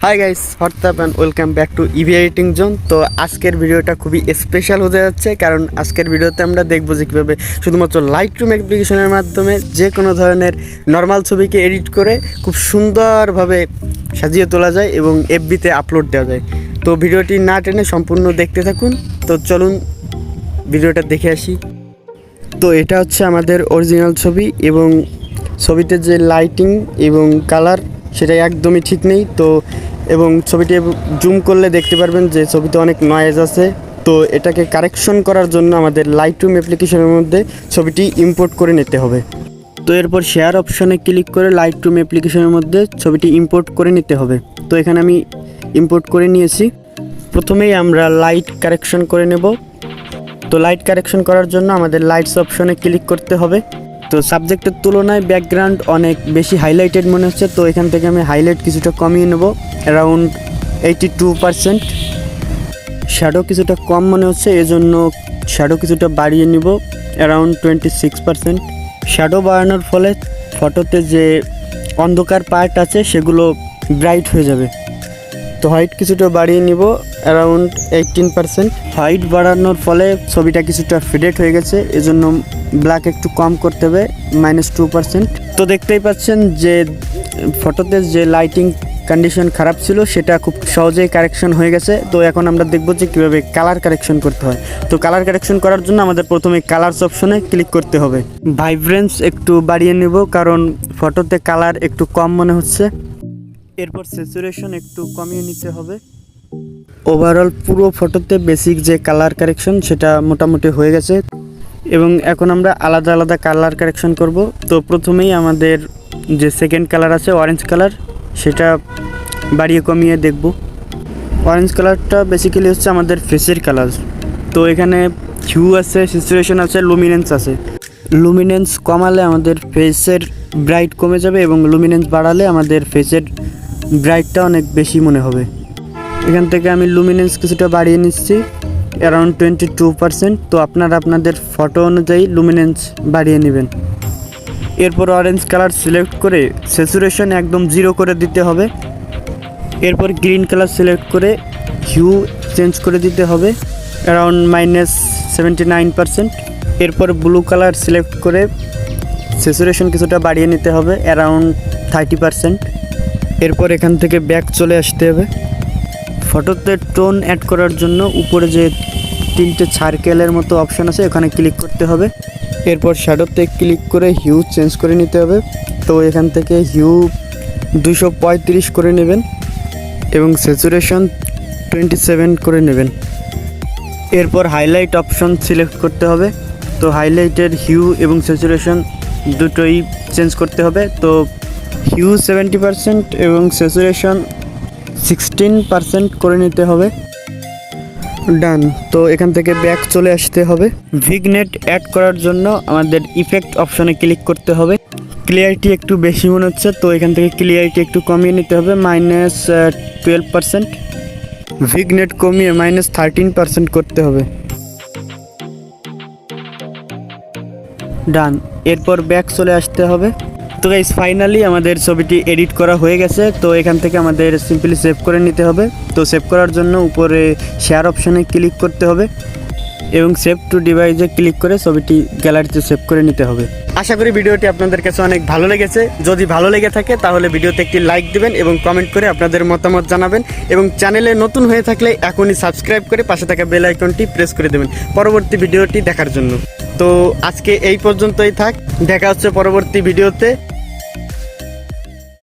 Hi guys, WhatsApp and welcome back to EV editing zone. তো আজকের ভিডিওটা খুবই স্পেশাল হতে যাচ্ছে, কারণ আজকের ভিডিওতে আমরা দেখবো যে কীভাবে শুধুমাত্র লাইটরুম অ্যাপ্লিকেশনের মাধ্যমে যে কোনো ধরনের নর্মাল ছবিকে এডিট করে খুব সুন্দরভাবে সাজিয়ে তোলা যায় এবং এফবিতে আপলোড দেওয়া যায়। তো ভিডিওটি না টেনে সম্পূর্ণ দেখতে থাকুন। তো চলুন ভিডিওটা দেখে আসি। তো এটা হচ্ছে আমাদের অরিজিনাল ছবি এবং ছবিতে যে লাইটিং এবং কালার সেটা একদমই ঠিক নেই। তো এবং ছবিটি জুম করলে দেখতে পারবেন যে ছবিতে অনেক নয়েজ আছে। তো এটাকে কারেকশন করার জন্য আমাদের লাইটরুম অ্যাপ্লিকেশনের মধ্যে ছবিটি ইম্পোর্ট করে নিতে হবে। তো এরপর শেয়ার অপশনে ক্লিক করে লাইটরুম অ্যাপ্লিকেশনের মধ্যে ছবিটি ইম্পোর্ট করে নিতে হবে। তো এখানে আমি ইম্পোর্ট করে নিয়েছি। প্রথমেই আমরা লাইট কারেকশন করে নেব। তো লাইট কারেকশন করার জন্য আমাদের লাইটস অপশনে ক্লিক করতে হবে। তো সাবজেক্টের তুলনায় ব্যাকগ্রাউন্ড অনেক বেশি হাইলাইটেড মনে হচ্ছে, তো এখান থেকে আমি হাইলাইট কিছুটা কমিয়ে নেব, অ্যারাউন্ড 82%। শ্যাডো কিছুটা কম মনে হচ্ছে, এজন্য শ্যাডো কিছুটা বাড়িয়ে নিব, অ্যারাউন্ড 26%। শ্যাডো বাড়ানোর ফলে ফটোতে যে অন্ধকার পার্ট আছে সেগুলো ব্রাইট হয়ে যাবে। তো হাইট কিছুটা বাড়িয়ে নিব, অ্যারাউন্ড 18%। হাইট বাড়ানোর ফলে ছবিটা কিছুটা ফেডেড হয়ে গেছে, এজন্য ব্ল্যাক একটু কম করতে হবে, -2%। তো দেখতেই পাচ্ছেন যে ফটোতে যে লাইটিং কন্ডিশন খারাপ ছিল সেটা খুব সহজেই কারেকশন হয়ে গেছে। তো এখন আমরা দেখব যে কীভাবে কালার কারেকশন করতে হয়। তো কালার কারেকশন করার জন্য আমাদের প্রথমে কালারস অপশনে ক্লিক করতে হবে। ভাইব্রেন্স একটু বাড়িয়ে নেব, কারণ ফটোতে কালার একটু কম মনে হচ্ছে। এরপর স্যাচুরেশন একটু কমিয়ে নিতে হবে। ওভারঅল পুরো ফটোতে বেসিক যে কালার কারেকশন সেটা মোটামুটি হয়ে গেছে এবং এখন আমরা আলাদা আলাদা কালার কারেকশন করব। তো প্রথমেই আমাদের যে সেকেন্ড কালার আছে অরেঞ্জ কালার, সেটা বাড়িয়ে কমিয়ে দেখব। অরেঞ্জ কালারটা বেসিক্যালি হচ্ছে আমাদের ফেসের কালার। তো এখানে হিউ আছে, স্যাচুরেশন আছে, লুমিনেন্স আছে। লুমিনেন্স কমালে আমাদের ফেসের ব্রাইট কমে যাবে এবং লুমিনেন্স বাড়ালে আমাদের ফেসের ব্রাইটটা অনেক বেশি মনে হবে। এখান থেকে আমি লুমিনেন্স কিছুটা বাড়িয়ে নিচ্ছি, অ্যারাউন্ড 22%। তো আপনারা আপনাদের ফটো অনুযায়ী লুমিনেন্স বাড়িয়ে নেবেন। এরপর অরেঞ্জ কালার সিলেক্ট করে স্যাচুরেশন একদম 0 করে দিতে হবে। এরপর গ্রিন কালার সিলেক্ট করে হিউ চেঞ্জ করে দিতে হবে, অ্যারাউন্ড -79%। এরপর ব্লু কালার সিলেক্ট করে স্যাচুরেশন কিছুটা বাড়িয়ে নিতে হবে, অ্যারাউন্ড 30%। এরপর এখান থেকে ব্যাক চলে আসতে হবে। ফটোতে টোন অ্যাড করার জন্য উপরে যে 3টে সার্কেলের মতো অপশান আছে ওখানে ক্লিক করতে হবে। এরপর শ্যাডোতে ক্লিক করে হিউ চেঞ্জ করে নিতে হবে। তো এখান থেকে হিউ 235 করে নেবেন এবং স্যাচুরেশন 27 করে নেবেন। এরপর হাইলাইট অপশন সিলেক্ট করতে হবে। তো হাইলাইটের হিউ এবং স্যাচুরেশন দুটোই চেঞ্জ করতে হবে। তো হিউ 70% এবং স্যাচুরেশন 16% করে নিতে হবে। ডান। তো এখান থেকে ব্যাক চলে আসতে হবে। ভিগনেট অ্যাড করার জন্য আমাদের ইফেক্ট অপশনে ক্লিক করতে হবে। ক্লিয়ারিটি একটু বেশি মনে হচ্ছে, তো এখান থেকে ক্লিয়ারিটি একটু কমিয়ে নিতে হবে, -12%। ভিগনেট কমিয়ে -13% করতে হবে। ডান। এরপর ব্যাক চলে আসতে হবে। তো গাইস, ফাইনালি আমাদের ছবিটি এডিট করা হয়ে গেছে। তো এখান থেকে আমাদের সিম্পলি সেভ করে নিতে হবে। তো সেভ করার জন্য উপরে শেয়ার অপশানে ক্লিক করতে হবে এবং সেভ টু ডিভাইসে ক্লিক করে ছবিটি গ্যালারিতে সেভ করে নিতে হবে। আশা করি ভিডিওটি আপনাদের কাছে অনেক ভালো লেগেছে। যদি ভালো লেগে থাকে তাহলে ভিডিওতে একটি লাইক দিবেন এবং কমেন্ট করে আপনাদের মতামত জানাবেন এবং চ্যানেলে নতুন হয়ে থাকলে এখনই সাবস্ক্রাইব করে পাশে থাকা বেল আইকনটি প্রেস করে দেবেন পরবর্তী ভিডিওটি দেখার জন্য। তো আজকে এই পর্যন্তই থাক, দেখা হচ্ছে পরবর্তী ভিডিওতে।